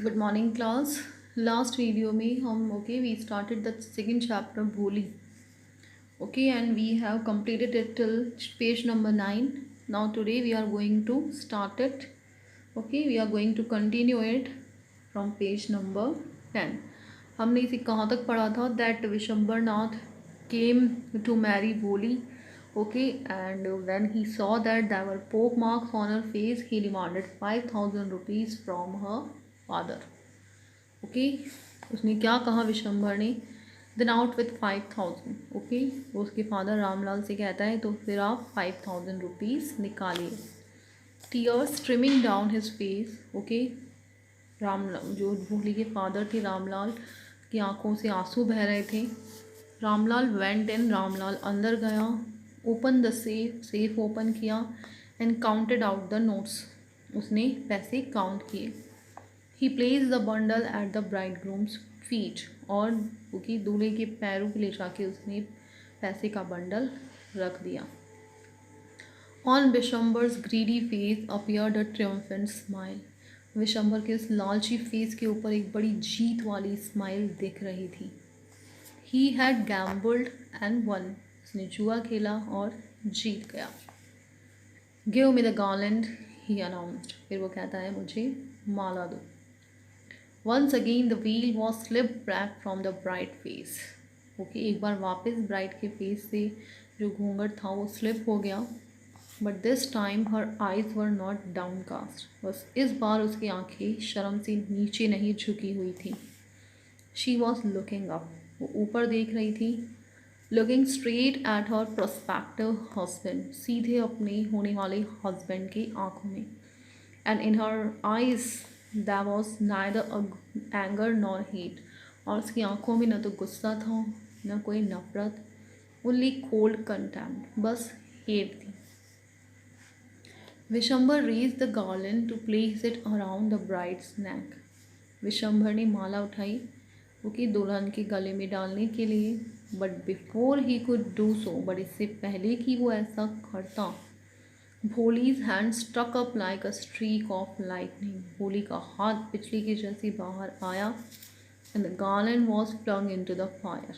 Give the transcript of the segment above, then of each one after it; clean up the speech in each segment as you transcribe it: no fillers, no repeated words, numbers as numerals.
Good morning class. Last video में हम we started the second chapter Bholi. And we have completed it till page number 9. Now today we are going to start it. We are going to continue it from page number 10. हमने इसे कहाँ तक पढ़ा था? That Vishwambarnath came to marry Bholi. And when he saw that there were poke marks on her face, he demanded 5,000 rupees from her father. उसने क्या कहा विशंबर ने? Then out with 5,000. वो उसके फादर रामलाल से कहता है तो फिर आप 5,000 रुपीज़ निकालिए. Tears streaming down his face. Ramlal जो भोली के फादर थे रामलाल की आंखों से आंसू बह रहे थे. Ramlal went in. रामलाल अंदर गया. ओपन द सेफ ओपन किया and counted out the notes. उसने पैसे काउंट किए. He place the bundle at the bridegroom's feet. और क्योंकि दूल्हे के पैरों के ले जाके उसने पैसे का बंडल रख दिया. On Vishambar's greedy face appeared a triumphant smile. Vishambar के उस लालची फेस के ऊपर एक बड़ी जीत वाली स्माइल दिख रही थी. He had gambled and one. उसने जुआ खेला और जीत गया. Give me the garland he announced. फिर वो कहता है मुझे माला दो. Once again the veil was slipped back from the bright face. एक बार वापस ब्राइट के फेस से जो घूंघट था वो स्लिप हो गया. But this time her eyes were not downcast. बस इस बार उसकी आंखें शर्म से नीचे नहीं झुकी हुई थी. She was looking up. वो ऊपर देख रही थी. Looking straight at her prospective husband. सीधे अपने होने वाले हस्बैंड की आंखों में. And in her eyes There was neither anger nor hate. और उसकी आंखों में न तो गुस्सा था न कोई नफरत. Only cold contempt. बस हेट थी. Vishambar raised the garland to place it around the bride's neck. Vishambar ने माला उठाई क्योंकि दुल्हन के गले में डालने के लिए. But before he could do so, but इससे पहले कि वो ऐसा करता, Bholi's hand stuck up like a streak of lightning. Bholi का हाथ बिजली के जैसे बाहर आया. And the garland was flung into the fire.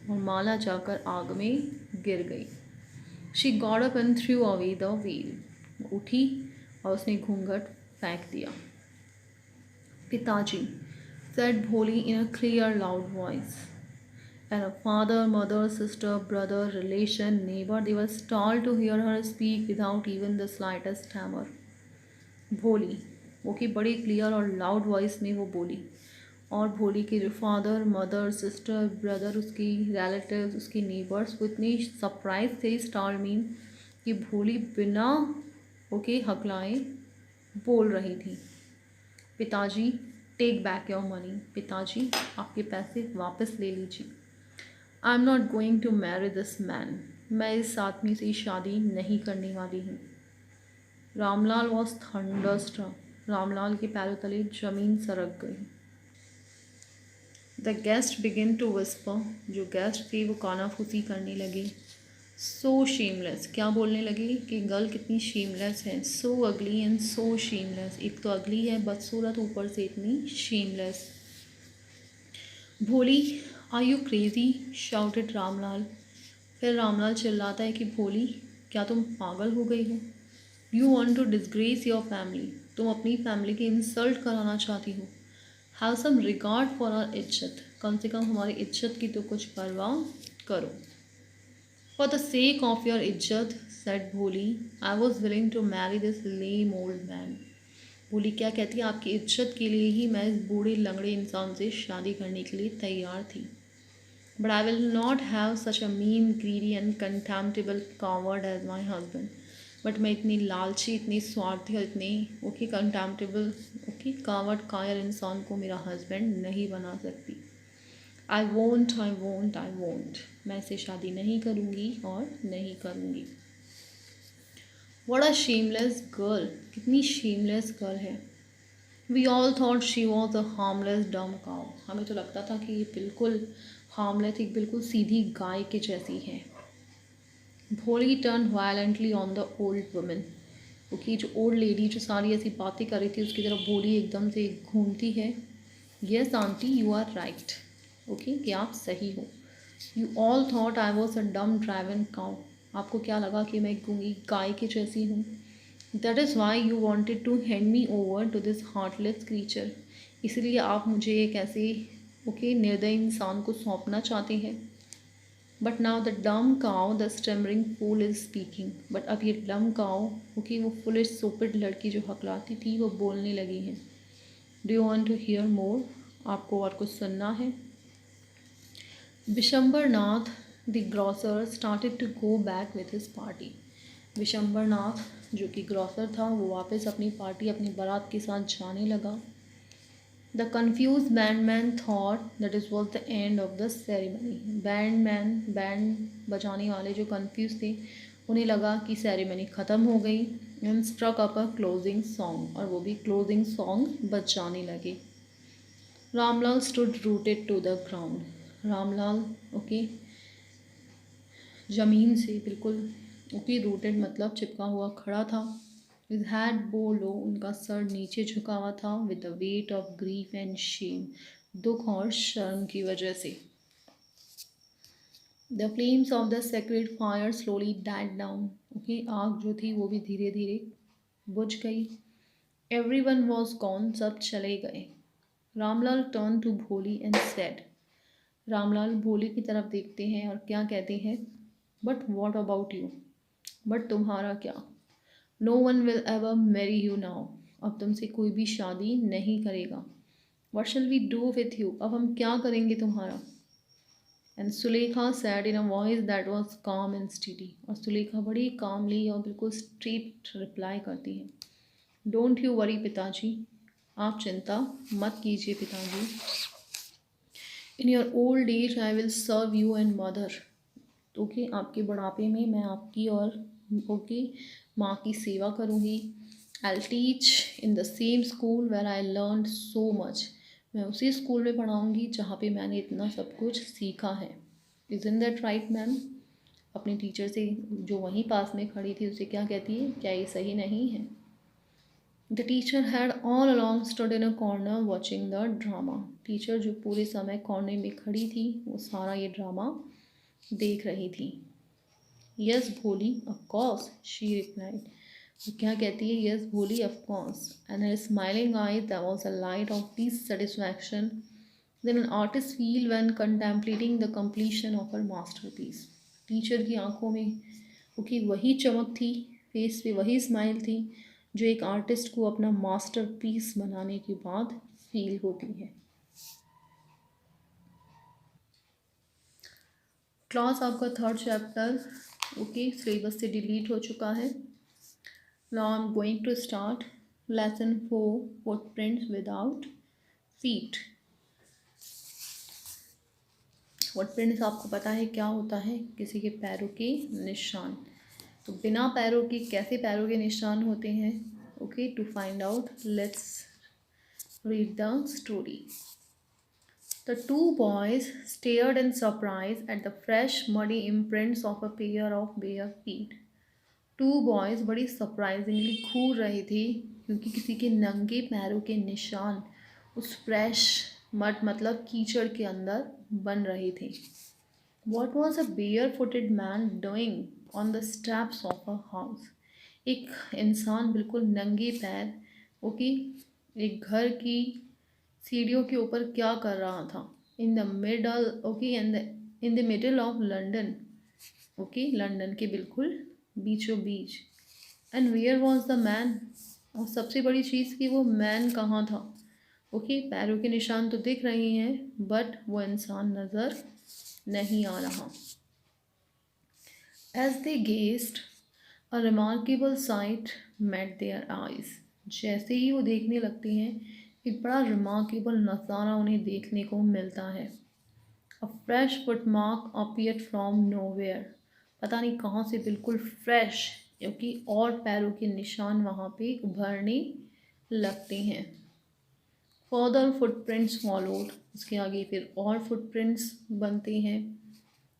और माला जाकर आग में गिर गई. She got up and threw away the veil. उठी और उसने घूंघट फेंक दिया. पिताजी, said Bholi in a clear loud voice. And her father, mother, sister, brother, relation, neighbor, they were stalled to hear her speak without even the slightest tremor. भोली वो की बड़ी क्लियर और लाउड वॉइस में वो बोली. और भोली के जो फादर, मदर, सिस्टर, ब्रदर, उसकी रिलेटिव्स, उसकी नेबर्स वो इतनी सरप्राइज थे. स्टार मीन कि भोली बिना हकलाए बोल रही थी. पिताजी, टेक बैक योर मनी. पिताजी, आपके पैसे वापस ले लीजिए. I am not going to marry this man. मैं इस आदमी से शादी नहीं करने वाली हूँ. Ramlal was thunderstruck. रामलाल के पैरों तले जमीन सरक गई. The guest begin to whisper. जो गेस्ट थे वो कानाफूसी करने लगे. So shameless. क्या बोलने लगे कि गर्ल कितनी शेमलेस है. सो अगली एंड सो शेमलेस. एक तो अगली है बदसूरत, ऊपर से इतनी shameless. Bholi, are you crazy? Shouted Ramlal. फिर रामलाल चिल्लाता है कि भोली, क्या तुम पागल हो गई हो? You want to disgrace your family. तुम अपनी फैमिली की इंसल्ट कराना चाहती हो. Have some regard for our इज्जत. कम से कम हमारी इज्जत की तो कुछ परवाह करो. For the sake of your इज्जत, said Bholi, I was willing to marry this lame old man. Bholi क्या कहती है, आपकी इज्जत के लिए ही मैं इस बूढ़े लंगड़े इंसान से शादी करने के लिए तैयार थी. But I will not have such a mean, greedy and contemptible coward as my husband. But मैं इतनी लालची, इतनी स्वार्थी और इतनी कंटेम्प्टेबल कावर्ड कायर इंसान को मेरा हस्बैंड नहीं बना सकती. I won't, I won't, I won't. मैं इसे शादी नहीं करूँगी और नहीं करूँगी. What a shameless girl. कितनी shameless girl है. We all thought she was a harmless dumb cow. हमें तो लगता था कि ये बिल्कुल harmless, एक बिल्कुल सीधी गाय के जैसी है. भोली turned violently on the old woman. क्योंकि जो ओल्ड लेडी जो सारी ऐसी बातें कर रही थी उसकी तरफ भोली एकदम से घूमती है. Yes aunty you are right. Okay, कि आप सही हो। You all thought I was a dumb driven cow. आपको क्या लगा कि मैं गूंगी गाय के जैसी हूँ। That is why you wanted to hand me over to this heartless creature. इसलिए आप मुझे एक ऐसे ओके निर्दयी इंसान को सौंपना चाहते हैं। But now the dumb cow the stammering fool is speaking. But अब ये डम काउ ओके वो फुलिश सोपिड लड़की जो हकलाती थी वो बोलने लगी है। Do you want to hear more? आपको और कुछ सुनना है? Vishambarnath the grocer started to go back with his party. Vishambarnath जो कि ग्रॉसर था वो वापस अपनी पार्टी अपनी बारात के साथ जाने लगा। The confuse bandman thought that is was the end of the ceremony. Band बजाने वाले जो कन्फ्यूज थे उन्हें लगा कि सेरेमनी ख़त्म हो गई। And struck up a closing song, और वो भी क्लोजिंग सॉन्ग बजाने लगे। Ramlal stood rooted to the ground. Ramlal okay ज़मीन से बिल्कुल ओके रूटेड मतलब चिपका हुआ खड़ा था। हिज हैड बो लो, उनका सर नीचे झुका हुआ था। With the weight of grief and Shem, दुख और शर्म की वजह से। The flames of the sacred fire slowly died down. Okay आग जो थी वो भी धीरे धीरे बुझ गई। एवरी वन वॉज गॉन, सब चले गए। Ramlal turn to Bholi and said. Ramlal Bholi की तरफ देखते हैं और क्या कहते हैं? But what about you? But तुम्हारा क्या? No one will ever marry you now. अब तुमसे कोई भी शादी नहीं करेगा। What shall we do with you? अब हम क्या करेंगे तुम्हारा? And Sulekha said in a voice that was calm and steady. और सुलेखा बड़ी कामली और बिल्कुल स्ट्रेट रिप्लाई करती है। डोंट यू वरी पिताजी, आप चिंता मत कीजिए पिताजी। In your old age I will serve you and mother. Okay आपके बुढ़ापे में मैं आपकी और ओके माँ की सेवा करूँगी। I teach in the same school where I learn so much. मैं उसी स्कूल में पढ़ाऊँगी जहाँ पे मैंने इतना सब कुछ सीखा है। Isn't that right ma'am? अपने टीचर से जो वहीं पास में खड़ी थी उसे क्या कहती है, क्या ये सही नहीं है? The teacher had all along stood in a corner watching the drama. Teacher जो पूरे समय कॉर्नर में खड़ी थी वो सारा ये ड्रामा देख रही थी। Yes Bholi of course she replied. वो क्या कहती है? Yes Bholi of course. And her smiling eyes there was a light of peace satisfaction than an artist feel when contemplating the completion of her masterpiece. Teacher की आंखों में okay वही चमक थी, फेस पे वही स्माइल थी जो एक आर्टिस्ट को अपना मास्टरपीस बनाने के बाद फील होती है। क्लास आपका थर्ड चैप्टर ओके सिलेबस से डिलीट हो चुका है। Now I am going to start lesson 4 footprints without feet. Footprints आपको पता है क्या होता है? किसी के पैरों के निशान। तो बिना पैरों के कैसे पैरों के निशान होते हैं? Okay to find out let's read the story. The two boys stared in surprise at the fresh, muddy imprints of a pair of bare feet. Two boys बड़ी सरप्राइजिंगली घूर रहे थे क्योंकि किसी के नंगे पैरों के निशान उस फ्रेश मड मतलब कीचड़ के अंदर बन रहे थे। What was a barefooted man doing on the steps of a house? एक इंसान बिल्कुल नंगे पैर ओके एक घर की सीढ़ियों के ऊपर क्या कर रहा था? In the middle okay in the middle of London. Okay London के बिल्कुल बीचों बीच। And where was the man? और सबसे बड़ी चीज़ कि वो मैन कहाँ था? ओके पैरों के निशान तो दिख रहे हैं बट वो इंसान नज़र नहीं आ रहा। As they gazed a remarkable sight met their eyes. जैसे ही वो देखने लगते हैं एक बड़ा रिमार्केबल नज़ारा उन्हें देखने को मिलता है। अ fresh footmark appeared from nowhere. पता नहीं कहाँ से बिल्कुल फ्रेश क्योंकि और पैरों के निशान वहाँ पे उभरने लगते हैं। Further footprints followed. उसके आगे फिर और फुटप्रिंट्स बनते हैं।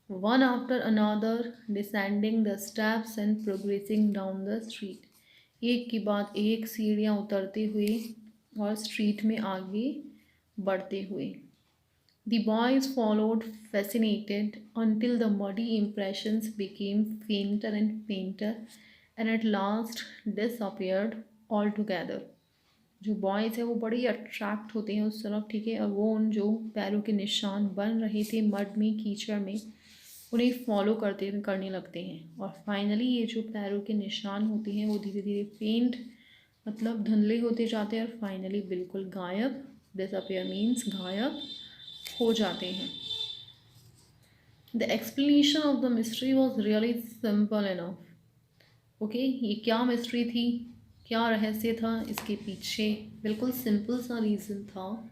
One after another descending the steps and progressing down the street. एक के बाद एक सीढ़ियाँ उतरते हुए और स्ट्रीट में आगे बढ़ते हुए। The boys followed fascinated until the muddy impressions became fainter and fainter and at last disappeared altogether. जो बॉयज़ है वो बड़े ही अट्रैक्ट होते हैं उस तरफ, ठीक है, और वो उन जो पैरों के निशान बन रहे थे मड में, कीचड़ में, उन्हें फॉलो करने लगते हैं। और फाइनली ये जो पैरों के निशान होते हैं वो धीरे धीरे फेंट मतलब धुंधले होते जाते हैं और फाइनली बिल्कुल गायब, डिसअपियर मीन्स गायब हो जाते हैं। The explanation of the mystery was really simple enough. Okay, ये क्या मिस्ट्री थी, क्या रहस्य था इसके पीछे, बिल्कुल सिंपल सा रीज़न था।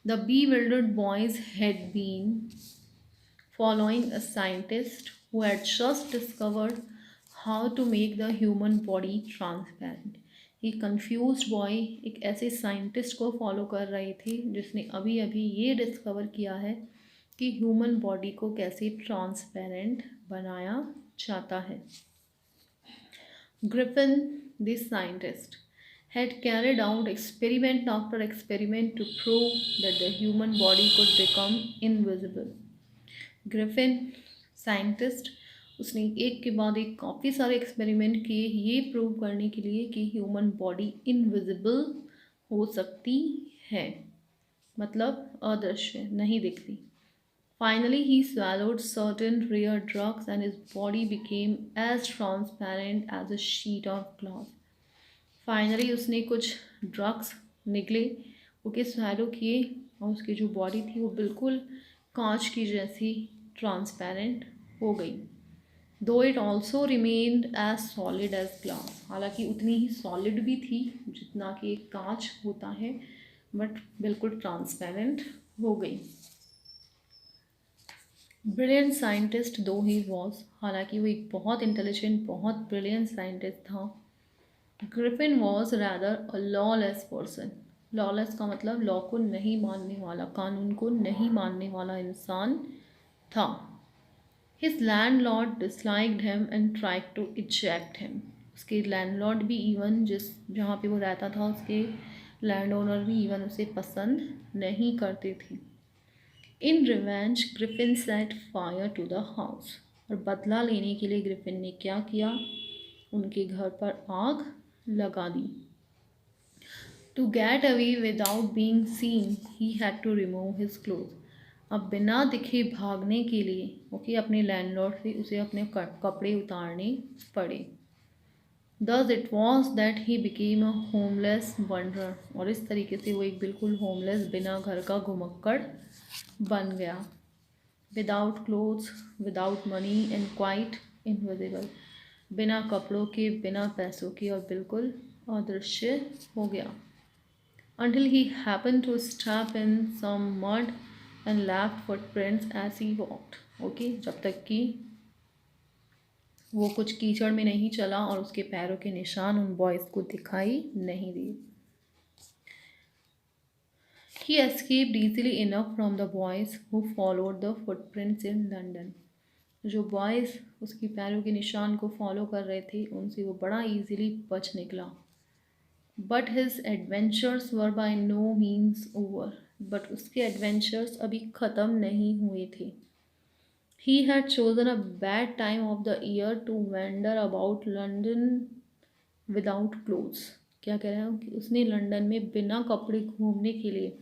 The bewildered boys had been following a scientist who had just discovered how to make the human body transparent. ये कंफ्यूज बॉय एक ऐसे साइंटिस्ट को फॉलो कर रहे थे जिसने अभी अभी ये डिस्कवर किया है कि ह्यूमन बॉडी को कैसे ट्रांसपेरेंट बनाया जाता है। Griffin, the scientist, had carried out experiment after experiment to prove that the human body could become invisible. Griffin scientist, उसने एक के बाद एक काफ़ी सारे एक्सपेरिमेंट किए ये प्रूव करने के लिए कि ह्यूमन बॉडी इनविजिबल हो सकती है, मतलब अदृश्य, नहीं दिखती। Finally, he swallowed certain rare drugs and his body became as transparent as a sheet of glass. Finally, उसने कुछ ड्रग्स निकले, ओके, स्वैलो किए और उसकी जो बॉडी थी वो बिल्कुल कांच की जैसी ट्रांसपेरेंट हो गई। Though it also remained as solid as glass, हालांकि उतनी ही सॉलिड भी थी जितना कि एक कांच होता है, बट बिल्कुल ट्रांसपेरेंट हो गई। ब्रिलियंट साइंटिस्ट दो ही वॉज, हालांकि वो एक बहुत इंटेलिजेंट बहुत ब्रिलियंट साइंटिस्ट था, Griffin was rather a lawless person. Lawless का मतलब लॉ को नहीं मानने वाला, कानून को नहीं मानने वाला इंसान था। His landlord disliked him and tried to eject him. उसके लैंडलॉर्ड भी इवन जहाँ पे वो रहता था उसके लैंड ओनर भी इवन उसे पसंद नहीं करते थे। In revenge Griffin set fire to the house, और बदला लेने के लिए ग्रिफिन ने क्या किया, उनके घर पर आग लगा दी। To get away without being seen he had to remove his cloth. अब बिना दिखे भागने के लिए, ओके, अपने लैंडलॉर्ड से उसे अपने कपड़े उतारने पड़े। Thus it was that he became a homeless wanderer, और इस तरीके से वो एक बिल्कुल होमलेस, बिना घर का घुमक्कड़ बन गया। Without clothes, without money and quite invisible, बिना कपड़ों के, बिना पैसों के और बिल्कुल अदृश्य हो गया। Until he happened to step in some mud and left footprints as he walked. Okay, जब तक कि वो कुछ कीचड़ में नहीं चला और उसके पैरों के निशान उन बॉयज़ को दिखाई नहीं दिए। He escaped easily enough from the boys who followed the footprints in London. जो बॉयज़ उसकी पैरों के निशान को फॉलो कर रहे थे उनसे वो बड़ा इजीली बच निकला। But his adventures were by no means over, but उसके एडवेंचर्स अभी ख़त्म नहीं हुए थे। He had chosen a bad time of the year to wander about London without clothes. क्या कह रहा हूँ कि उसने लंदन में बिना कपड़े घूमने के लिए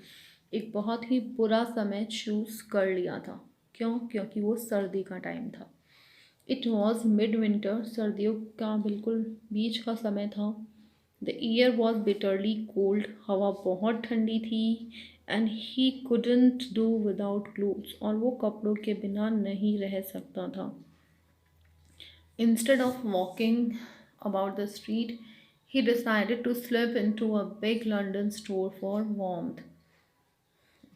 एक बहुत ही बुरा समय चूज़ कर लिया था। क्यों? क्योंकि वो सर्दी का टाइम था। इट वॉज मिड विंटर, सर्दियों का बिल्कुल बीच का समय था। The year was bitterly cold, हवा बहुत ठंडी थी। And he couldn't do without clothes, और वो कपड़ों के बिना नहीं रह सकता था। Instead of walking about the street he decided to slip into a big London store for warmth.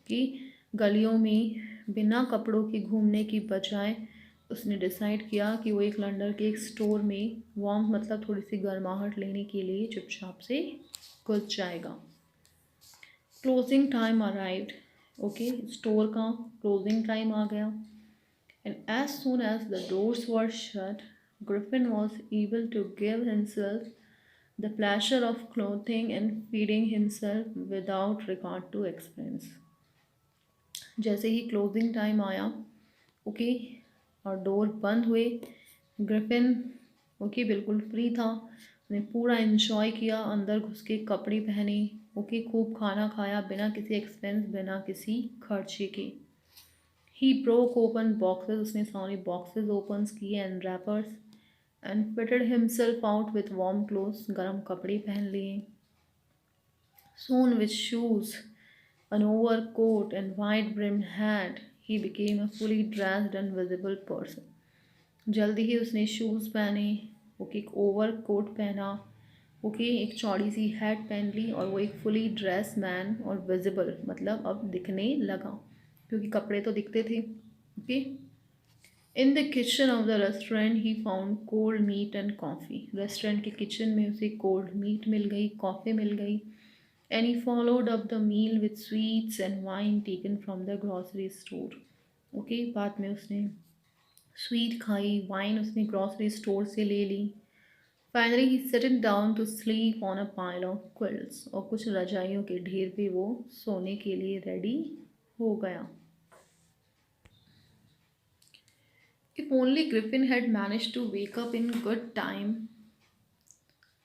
कि गलियों में बिना कपड़ों के घूमने की बजाय उसने डिसाइड किया कि वो एक लंदन के एक स्टोर में वार्म मतलब थोड़ी सी गर्माहट लेने के लिए चुपचाप से घुस जाएगा। Closing time arrived, okay, store का क्लोजिंग टाइम आ गया। And as soon as the doors were shut, Griffin was able to give himself the pleasure of clothing and feeding himself without regard to expense. जैसे ही closing time आया, okay, और door बंद हुए, Griffin okay बिल्कुल free था, उसने पूरा इन्जॉय किया, अंदर घुस के कपड़े पहने, ओके, खूब खाना खाया बिना किसी एक्सपेंस, बिना किसी खर्चे के। ही ब्रोक ओपन बॉक्सेस, उसने सारे बॉक्सेस ओपन किए and rappers, and fitted himself out with warm clothes, गर्म कपड़े पहन लिए। Soon with shoes, an overcoat and wide-brimmed hat, he became a fully dressed and visible person. जल्दी ही उसने shoes पहने, ओके, एक ओवर कोट पहना, ओके, एक चौड़ी सी हैट पहन ली, और वो एक फुली ड्रेस मैन और विजिबल मतलब अब दिखने लगा, क्योंकि कपड़े तो दिखते थे, okay. In the kitchen of the restaurant he found cold meat and coffee. Restaurant के किचन में उसे कोल्ड मीट मिल गई, कॉफ़ी मिल गई, and he followed up the meal with sweets and wine taken from the grocery store. Okay, बाद में उसने sweet खाई, wine उसने ग्रॉसरी स्टोर से ले ली। Finally he settled down to sleep on a pile of quilts, और कुछ रजाइयों के ढेर पे वो सोने के लिए रेडी हो गया। If only Griffin had managed to wake up in good time,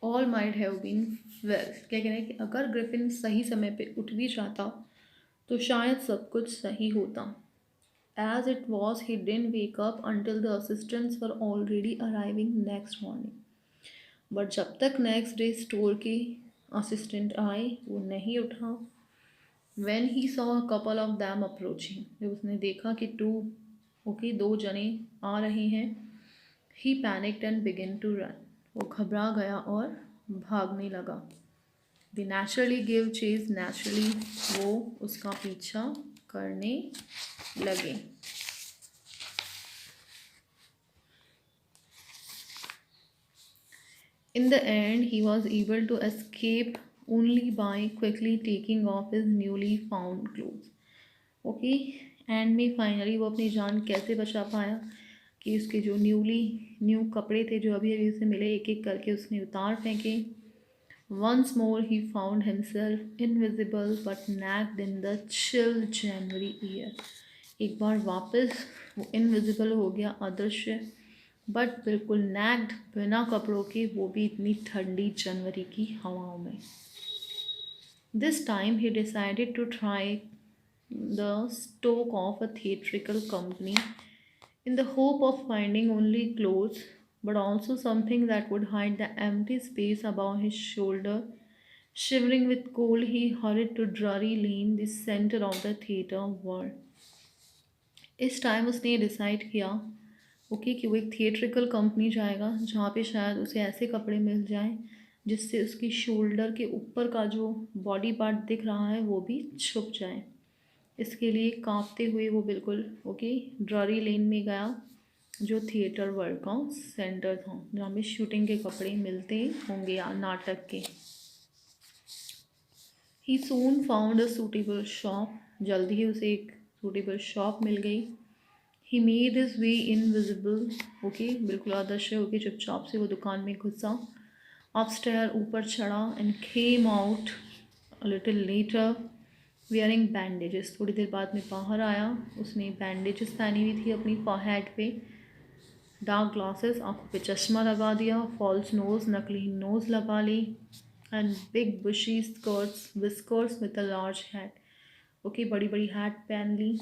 all might have been well. क्या कह रहे हैं कि अगर ग्रिफिन सही समय पे उठ भी जाता तो शायद सब कुछ सही होता। As it was he didn't wake up until the assistants were already arriving next morning. But जब तक नेक्स्ट डे स्टोर के असिस्टेंट आए वो नहीं उठा। When he saw a couple of them approaching, जब उसने देखा कि दो जने आ रहे हैं, he panicked and begin to run, वो घबरा गया और भागने लगा। They naturally give chase, naturally वो उसका पीछा करने लगे। In the end, he was able to escape only by quickly taking off his newly found clothes. Okay, and में फाइनली वो अपनी जान कैसे बचा पाया कि उसके जो न्यू कपड़े थे जो अभी अभी उसे मिले, एक एक करके उसने उतार फेंके। Once more he found himself invisible but naked in the chill January year. एक बार वापस वो इनविजिबल हो गया, अदृश्य, बट बिल्कुल नैक्ड, बिना कपड़ों के, वो भी इतनी ठंडी जनवरी की हवाओं में। This time he decided to try the stock of a theatrical company in the hope of finding only clothes, but also something that would hide the empty space above his shoulder. Shivering with cold, he hurried to Drury Lane, the center of the theatre world. इस time उसने ये decide किया, okay, कि वो एक theatrical company जाएगा जहाँ पे शायद उसे ऐसे कपड़े मिल जाएं जिससे उसकी शोल्डर के ऊपर का जो बॉडी पार्ट दिख रहा है वो भी छुप जाए। इसके लिए कांपते हुए वो बिल्कुल ओके ड्ररी लेन में गया, जो थिएटर वर्ल्ड का सेंटर था जहाँ पे शूटिंग के कपड़े मिलते होंगे या नाटक के। ही सून फाउंड अ सूटेबल शॉप, जल्दी ही उसे एक सूटेबल शॉप मिल गई। He made his way invisible, okay, बिल्कुल अदृश्य होके चुपचाप से वो दुकान में घुसा। अपस्टेयर, ऊपर चढ़ा, and came out little letter wearing bandages. थोड़ी देर बाद में बाहर आया, उसने बैंडेजेस पहनी हुई थी अपनी हेड पे, डार्क ग्लासेस, आंखों पे चश्मा लगा दिया, फॉल्स नोज, नकली नोज लगा ली, and big bushy skirts whiskers with a large hat, okay, बड़ी बड़ी हैट पहन ली।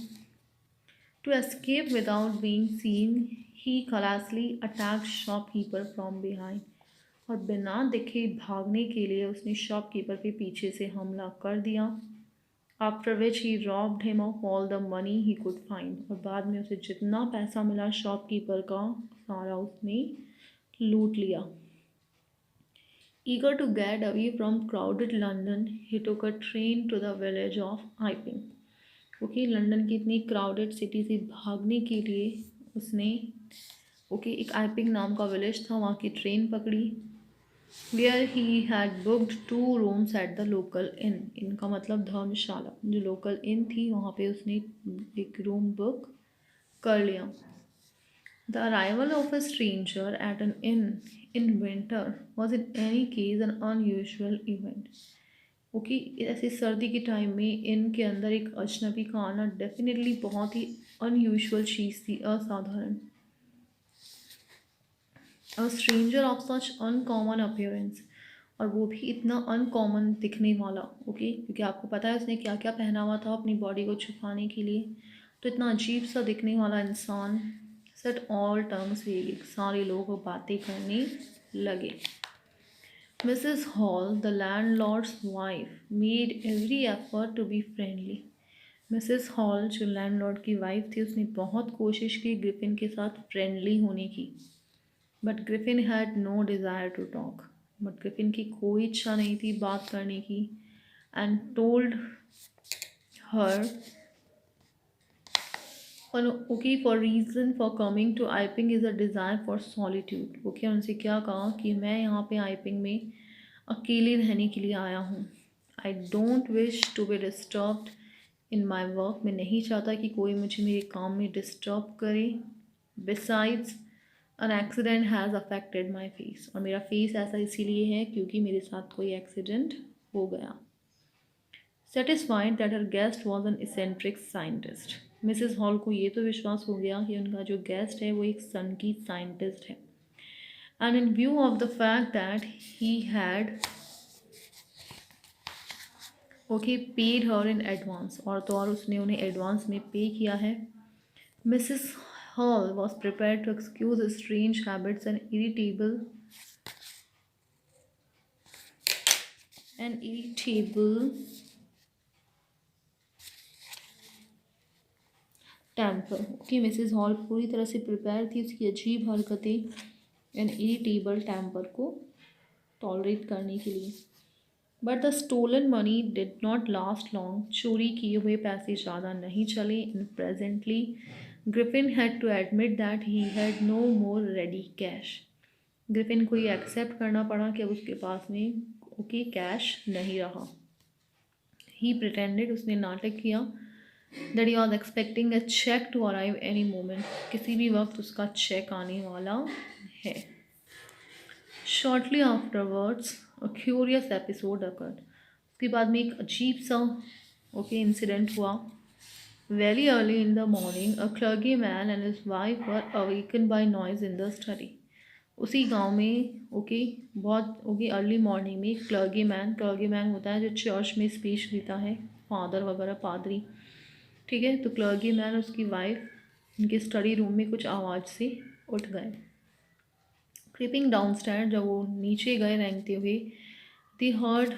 To escape without being seen he callously attacked shopkeeper from behind, और बिना दिखे भागने के लिए उसने शॉपकीपर के पीछे से हमला कर दिया। After which he robbed him of all the money he could find, और बाद में उसे जितना पैसा मिला शॉपकीपर का सारा उसने लूट लिया। Eager to get away from crowded London he took a train to the village of Iping. Okay, London की इतनी क्राउडेड सिटी से भागने के लिए उसने ओके एक आइपिंग नाम का विलेज था, वहाँ की ट्रेन पकड़ी। Where he had booked 2 rooms at the local inn, इनका मतलब धर्मशाला, जो लोकल इन थी वहाँ पे उसने एक रूम बुक कर लिया। The arrival of a stranger at an inn in winter was in any case an unusual event. Okay, ऐसे सर्दी के टाइम में इन के अंदर एक अजनबी का आना डेफिनेटली बहुत ही अनयूजुअल चीज़ थी, असाधारण। A stranger of such uncommon appearance, और वो भी इतना अनकॉमन दिखने वाला। ओके, क्योंकि आपको पता है उसने क्या क्या पहना हुआ था अपनी बॉडी को छुपाने के लिए। तो इतना अजीब सा दिखने वाला इंसान। सेट ऑल टर्म्स वेग, सारे लोग बातें करने लगे। Mrs. Hall, the landlord's wife, made every effort to be friendly. Mrs hall जो लैंडलॉर्ड की वाइफ थी उसने बहुत कोशिश की ग्रिफिन के साथ फ्रेंडली होने की। But Griffin had no desire to talk, but Griffin की कोई इच्छा नहीं थी बात करने की। And told her okay for reason for coming to Iping is a desire for solitude. Okay, उनसे क्या कहा कि मैं यहाँ पे आइपिंग में अकेले रहने के लिए आया हूँ। I don't wish to be disturbed in my work, मैं नहीं चाहता कि कोई मुझे मेरे काम में डिस्टर्ब करे। Besides an accident has affected my face, और मेरा फेस ऐसा इसीलिए है क्योंकि मेरे साथ कोई एक्सीडेंट हो गया। Satisfied that her guest was an eccentric scientist, Mrs hall को ये तो विश्वास हो गया कि उनका जो गेस्ट है वो एक सन की साइंटिस्ट है। And in view of the fact that he had okay paid her in advance, और तो और उसने उन्हें एडवांस में पे किया है। Mrs Hall was prepare to excuse strange habits and irritable temper. Okay, Mrs Hall पूरी तरह से प्रिपेयर थी उसकी अजीब हरकतें एंड इरिटेबल टेम्पर को टॉलरेट करने के लिए। But the stolen money did not last long, चोरी किए हुए पैसे ज़्यादा नहीं चले। And presently Griffin had to admit that he had no more ready cash. Griffin को ये एक्सेप्ट करना पड़ा कि अब उसके पास में ओके कैश नहीं रहा। ही प्रिटेंडेड, उसने नाटक किया that he was expecting a cheque to arrive any moment, किसी भी वक्त उसका चेक आने वाला है। Shortly afterwards a curious episode occurred, उसके बाद में एक अजीब सा ओके इंसिडेंट हुआ। Very early in the morning a clergyman and his wife were awaken by noise in the study. उसी गांव में ओके बहुत ओके अर्ली मॉर्निंग में क्लर्गी मैन होता है जो चर्च में स्पीच देता है, फादर वगैरह पादरी। ठीक है, तो क्लर्गी मैन उसकी वाइफ उनके स्टडी रूम में कुछ आवाज़ से उठ गए। क्रीपिंग डाउनस्टायर, जब वो नीचे गए रेंगते हुए, they heard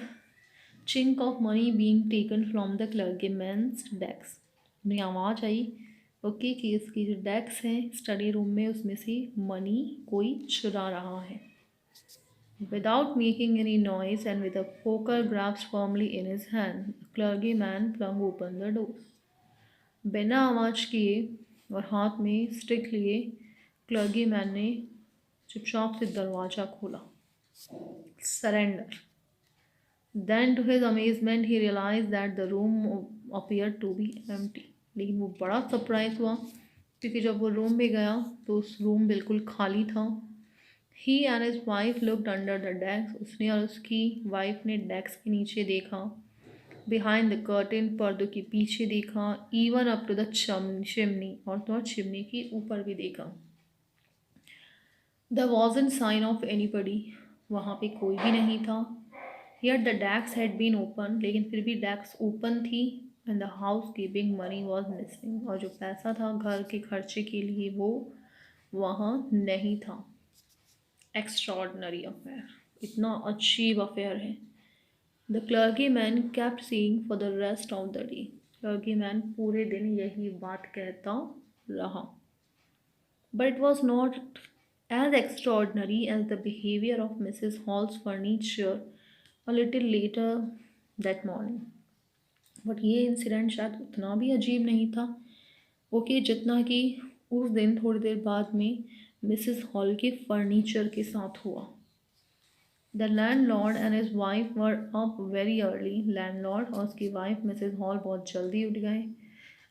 chink of money being taken from the clergyman's desk. उन्हें आवाज़ आई ओके कि इसकी जो डेस्क है स्टडी रूम में उसमें से मनी कोई चुरा रहा है। Without making any noise and with a poker grasped firmly in his hand, the clergyman flung open the door. बिना आवाज़ किए और हाथ में स्टिक लिए क्लर्गी मैन ने चुपचाप से दरवाज़ा खोला। Surrender. Then to his amazement he realise that the room appear to be empty. लेकिन वो बड़ा सरप्राइज हुआ क्योंकि जब वो रूम में गया तो उस रूम बिल्कुल खाली था। He and his wife looked under the desk, उसने और उसकी वाइफ ने डेस्क के नीचे देखा। बिहाइंड द कर्टेन, पर्दों के पीछे देखा। Even up to the chimney, और तो और चिमनी के ऊपर भी देखा। There wasn't sign of anybody, वहाँ पे कोई भी नहीं था। Yet the decks had been open, लेकिन फिर भी डेस्क ओपन थी। And the house keeping money was missing, और जो पैसा था घर के खर्चे के लिए वो वहाँ नहीं था। एक्स्ट्रॉर्डनरी अफेयर, इतना अजीब अफेयर है। The clergyman kept saying for the rest of the day, clergyman पूरे दिन यही बात कहता रहा। But it was not as extraordinary as the behaviour of Mrs Hall's furniture a little later that morning. बट ये incident शायद उतना भी अजीब नहीं था ओके जितना कि उस दिन थोड़ी देर बाद में मिसेस हॉल के फर्नीचर के साथ हुआ। The landlord and his wife were up very early, landlord और उसकी वाइफ मिसेस हॉल बहुत जल्दी उठ गए।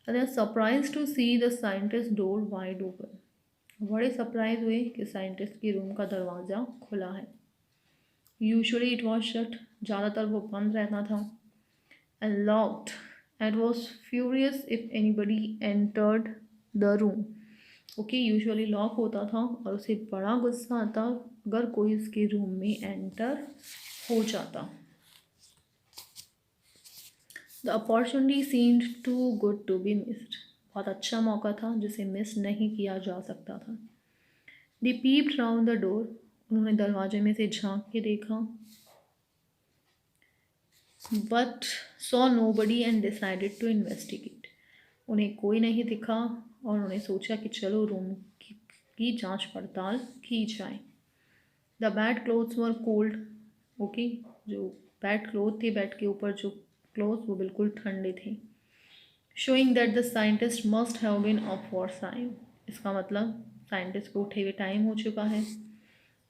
They are surprise to see the scientist door wide open, बड़े सरप्राइज हुए कि साइंटिस्ट की रूम का दरवाज़ा खुला है। यूजुअली इट वॉज शट, ज़्यादातर वो बंद रहता था, and locked, and was furious if anybody entered the room. Okay, usually lock होता था और उसे बड़ा गुस्सा आता अगर कोई उसके रूम में एंटर हो जाता। The opportunity seemed too good to be missed. बहुत अच्छा मौका था जिसे मिस नहीं किया जा सकता था। They peeped round the door. उन्होंने दरवाजे में से झांक के देखा, but saw nobody and decided to investigate. उन्हें कोई नहीं दिखा और उन्होंने सोचा कि चलो रूम की जांच पड़ताल की जाए। The bed clothes were cold. Okay, जो बेड क्लोथ थे, बेड के ऊपर जो क्लोथ, वो बिल्कुल ठंडे थे। Showing that the scientist must have been up for time. इसका मतलब साइंटिस्ट को उठे हुए टाइम हो चुका है।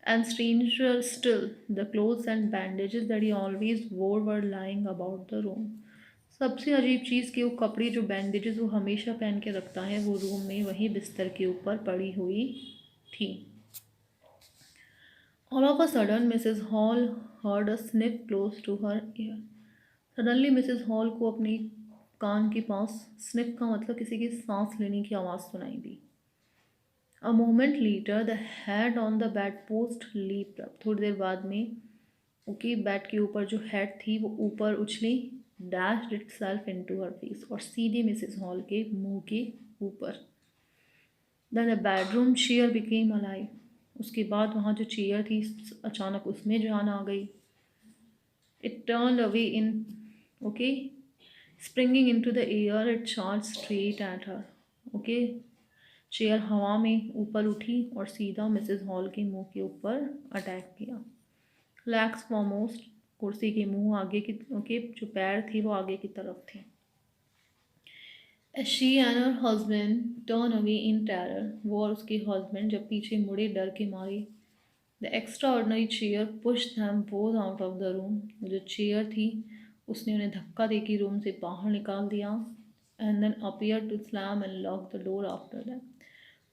And stranger still, the clothes and bandages that he always wore were lying about the room. सबसे अजीब चीज़ कि वो कपड़े, जो बैंडेजेस वो हमेशा पहन के रखता है, वो रूम में वही बिस्तर के ऊपर पड़ी हुई थी। All of a sudden, Mrs. Hall heard a sniff close to her ear. Suddenly, Mrs. Hall को अपनी कान के पास स्निफ का मतलब किसी की सांस लेने की आवाज़ सुनाई दी। A moment later, the head on the bedpost leaped up. थोड़ी देर बाद में ओके बेड के ऊपर जो हेड थी वो ऊपर उछली, dashed itself into her face, और सीधे मिसेस हॉल के मुंह के ऊपर। Then the bedroom chair became alive. उसके बाद वहाँ जो चेयर थी अचानक उसमें जान आ गई। It turned away in, okay, springing into the air, it charge straight at her. Okay, chair हवा में ऊपर उठी और सीधा मिसेस हॉल के मुंह के ऊपर अटैक किया। लेग्स फॉरमोस्ट, कुर्सी के मुंह आगे की, ओके, जो पैर थे वो आगे की तरफ थे। She and her husband turn away in terror. वो और उसके हस्बैंड जब पीछे मुड़े डर के मारे। The extra ordinary chair push them both out of the room. जो चेयर थी उसने उन्हें धक्का दे के रूम से बाहर निकाल दिया। And then appear to slam and lock the door after them.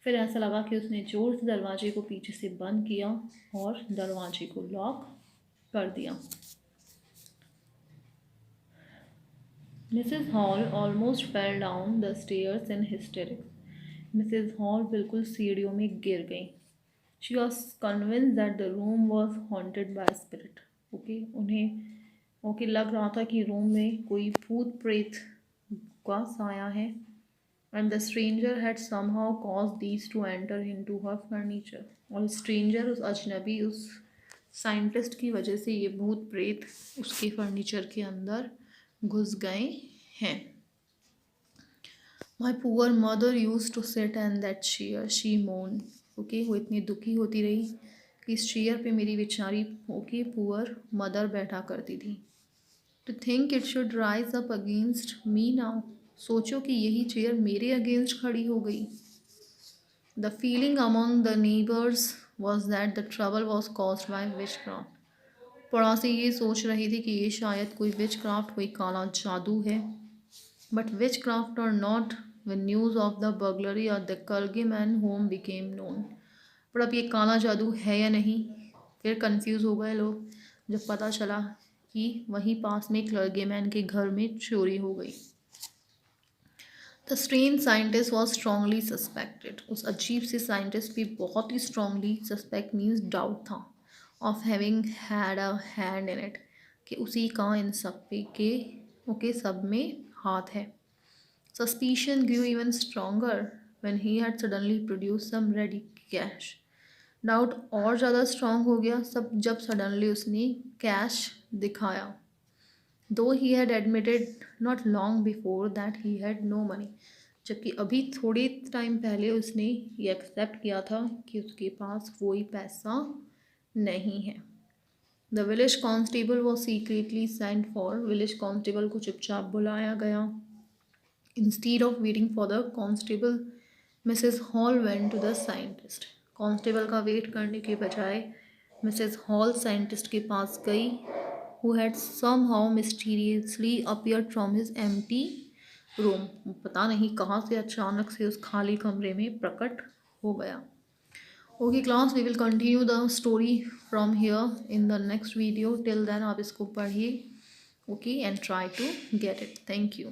फिर ऐसा लगा कि उसने जोर से दरवाजे को पीछे से बंद किया और दरवाजे को लॉक कर दिया। Mrs Hall almost fell down the stairs in hysterics. Mrs Hall बिल्कुल सीढ़ियों में गिर गई। She was convinced that the room was haunted by spirit. Okay, उन्हें ओके लग रहा था कि रूम में कोई भूत प्रेत का साया है। And the stranger had somehow caused these to enter into her furniture. और स्ट्रेंजर, उस अजनबी, उस साइंटिस्ट की वजह से ये भूत प्रेत उसके फर्नीचर के अंदर घुस गए हैं। My poor mother used to sit in that chair, she moaned. Okay, वो इतनी दुखी होती रही कि इस चेयर पे मेरी बेचारी ओके पुअर मदर बैठा करती थी। To think it should rise up against me now. सोचो कि यही चेयर मेरे अगेंस्ट खड़ी हो गई। The feeling among the neighbours was that the trouble was caused by which craft. पड़ोसी ये सोच रही थी कि ये शायद कोई विच क्राफ्ट, कोई काला जादू है। बट विच क्राफ्ट और not, when news of the burglary और द क्लर्गीमैन होम बिकेम नोन। पर अब ये काला जादू है या नहीं, फिर कंफ्यूज हो गए लोग जब पता चला कि वहीं पास में क्लर्गीमैन के घर में चोरी हो गई। The strange scientist was strongly suspected. उस अजीब से साइंटिस्ट भी बहुत ही स्ट्रांगली, सस्पेक्ट मीन्स डाउट था, of having had a hand in it, कि उसी का इन सब पे के ओके सब में हाथ है। Suspicion grew even stronger when he had suddenly produce some ready cash. Doubt और ज़्यादा स्ट्रॉन्ग हो गया सब जब सडनली उसने कैश दिखाया। Though he had admitted not long before that he had no money. जबकि अभी थोड़े टाइम पहले उसने ये एक्सेप्ट किया था कि उसके पास कोई पैसा नहीं है। The village constable was secretly sent for. Village constable को चुपचाप बुलाया गया। Instead of waiting for the constable, Mrs Hall went to the scientist. Constable का वेट करने के बजाय मिसेस हॉल साइंटिस्ट के पास गई, who had somehow mysteriously appeared from his empty room। पता नहीं कहाँ से अचानक से उस खाली कमरे में प्रकट हो गया। Okay class, we will continue the story from here in the next video. Till then आप इसको पढ़िए, okay, and try to get it. Thank you.